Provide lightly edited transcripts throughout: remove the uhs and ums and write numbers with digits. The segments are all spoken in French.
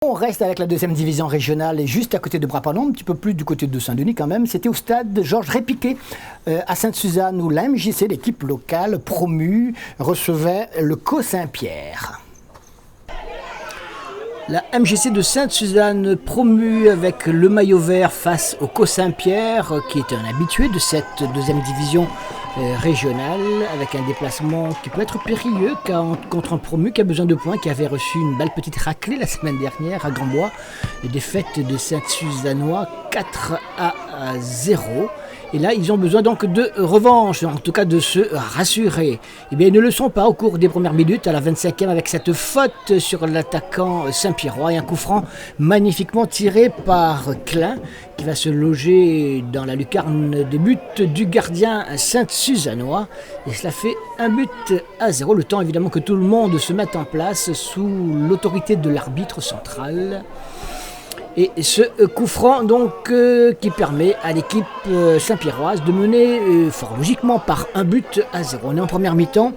On reste avec la deuxième division régionale et juste à côté de Bras-Palon, un petit peu plus du côté de Saint-Denis quand même. C'était au stade Georges Répiquet à Sainte-Suzanne où la MJC, l'équipe locale promue, recevait le CO Saint-Pierre. La MJC de Sainte-Suzanne promue avec le maillot vert face au CO Saint-Pierre qui est un habitué de cette deuxième division régionale avec un déplacement qui peut être périlleux contre un promu qui a besoin de points, qui avait reçu une belle petite raclée la semaine dernière à Grandbois. Défaite de Sainte-Suzannois 4-0. Et là, ils ont besoin donc de revanche, en tout cas de se rassurer. Eh bien, ils ne le sont pas au cours des premières minutes, à la 25e, avec cette faute sur l'attaquant Saint-Pierrois et un coup franc magnifiquement tiré par Klein, qui va se loger dans la lucarne des buts du gardien Sainte-Suzannois. Et cela fait 1-0, le temps évidemment que tout le monde se mette en place sous l'autorité de l'arbitre central. Et ce coup franc donc qui permet à l'équipe Saint-Pierroise de mener fort logiquement par 1-0. On est en première mi-temps,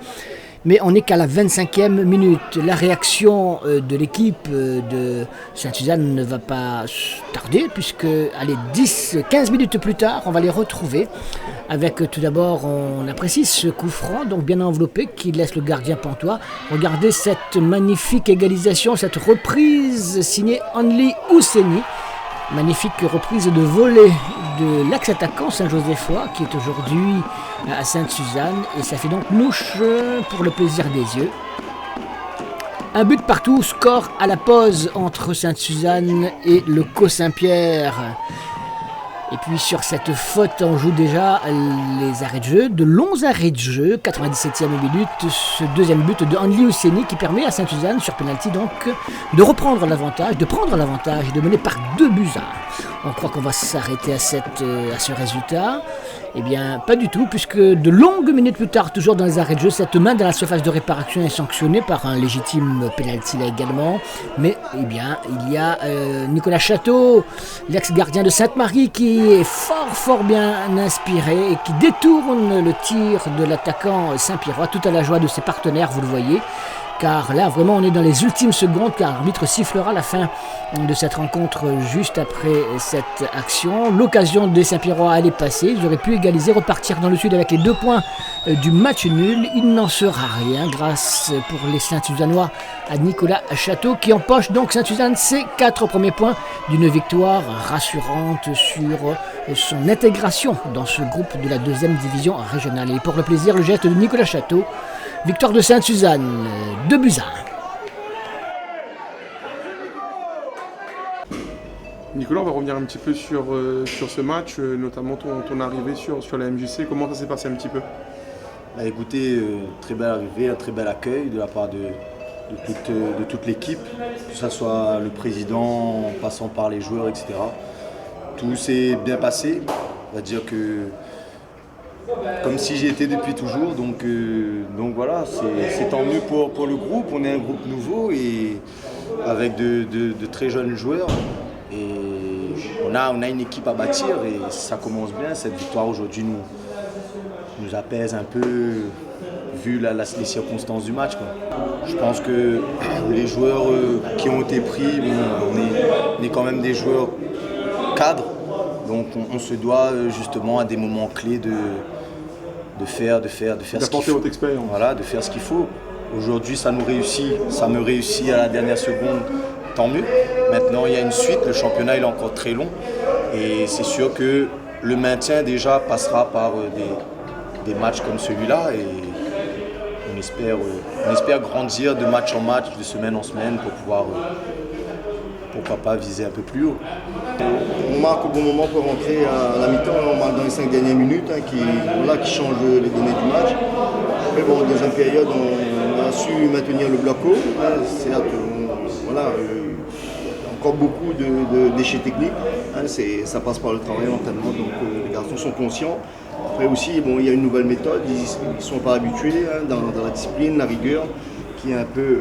mais on n'est qu'à la 25e minute. La réaction de l'équipe de Sainte-Suzanne ne va pas tarder, puisque, allez, 10-15 minutes plus tard, on va les retrouver. Avec tout d'abord, on apprécie ce coup franc, donc bien enveloppé, qui laisse le gardien pantois. Regardez cette magnifique égalisation, cette reprise signée Only Ousseni. Magnifique reprise de volée de l'ex-attaquant Saint-Josephois qui est aujourd'hui à Sainte-Suzanne. Et ça fait donc mouche pour le plaisir des yeux. Un but partout, score à la pause entre Sainte-Suzanne et le CO Saint-Pierre. Et puis sur cette faute, on joue déjà les arrêts de jeu, de longs arrêts de jeu, 97e minute, ce deuxième but de Only Ousseni qui permet à Sainte-Suzanne, sur penalty donc, de reprendre l'avantage, de prendre l'avantage et de mener par 2-1. On croit qu'on va s'arrêter à ce résultat. Eh bien, pas du tout, puisque de longues minutes plus tard, toujours dans les arrêts de jeu, cette main dans la surface de réparation est sanctionnée par un légitime penalty là également. Mais, eh bien, il y a Nicolas Château, l'ex-gardien de Sainte-Marie, qui est fort bien inspiré et qui détourne le tir de l'attaquant Saint-Pierrois, tout à la joie de ses partenaires, vous le voyez. Car là, vraiment, on est dans les ultimes secondes, car l'arbitre sifflera la fin de cette rencontre juste après cette action. L'occasion des Saint-Pierrois allait passer. Ils auraient pu égaliser, repartir dans le sud avec les 2 points du match nul. Il n'en sera rien grâce pour les Saint-Suzannois à Nicolas Château qui empoche donc Sainte-Suzanne ses 4 premiers points d'une victoire rassurante sur son intégration dans ce groupe de la deuxième division régionale. Et pour le plaisir, le geste de Nicolas Château. Victoire de Sainte-Suzanne, 2-1. Nicolas, on va revenir un petit peu sur ce match, notamment ton arrivée sur la MJC. Comment ça s'est passé un petit peu? Bah, écoutez, très belle arrivée, un très bel accueil de la part de toute l'équipe, que ce soit le président, en passant par les joueurs, etc. Tout s'est bien passé. On va dire que comme si j'y étais depuis toujours, donc voilà, c'est tant mieux pour le groupe. On est un groupe nouveau et avec de très jeunes joueurs et on a une équipe à bâtir et ça commence bien. Cette victoire aujourd'hui nous apaise un peu vu les circonstances du match, quoi. Je pense que les joueurs qui ont été pris, on est quand même des joueurs cadres, donc on se doit justement à des moments clés de faire ce qu'il faut. Voilà, de faire ce qu'il faut. Aujourd'hui, ça me réussit à la dernière seconde, tant mieux. Maintenant, il y a une suite, le championnat il est encore très long et c'est sûr que le maintien déjà passera par des matchs comme celui-là et on espère grandir de match en match, de semaine en semaine pour pouvoir pourquoi pas viser un peu plus haut. On marque au bon moment pour rentrer à la mi-temps, on marque dans les 5 dernières minutes qui change les données du match. Mais bon, en deuxième période, on a su maintenir le bloc haut. Certes, encore beaucoup déchets techniques. Ça passe par le travail mentalement, donc les garçons sont conscients. Après aussi, il y a une nouvelle méthode, ils ne sont pas habitués dans la discipline, la rigueur, qui est un peu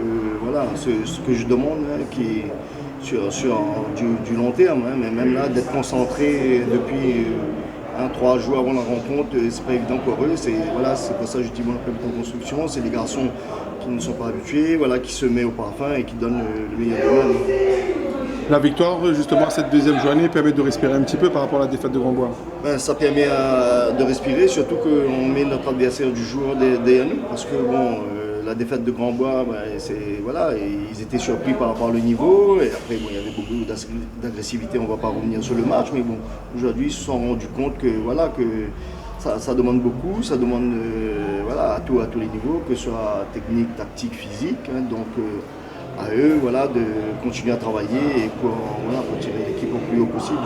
ce que je demande, qui est sur du long terme, mais même là, d'être concentré depuis 3 jours avant la rencontre, c'est pas évident pour eux. C'est pour ça que je dis bon, après en construction, c'est les garçons qui ne sont pas habitués, qui se mettent au parfum et qui donnent le meilleur de eux. La victoire, justement, cette deuxième journée permet de respirer un petit peu par rapport à la défaite de Grandbois. Ça permet de respirer, surtout qu'on met notre adversaire du jour derrière nous, parce que la défaite de Grandbois, voilà, ils étaient surpris par rapport au niveau, et après il y avait beaucoup d'agressivité, on ne va pas revenir sur le match, mais aujourd'hui ils se sont rendus compte que, voilà, que ça demande beaucoup, ça demande voilà, à tous les niveaux, que ce soit technique, tactique, physique, hein, donc à eux voilà, de continuer à travailler et pour tirer l'équipe au plus haut possible.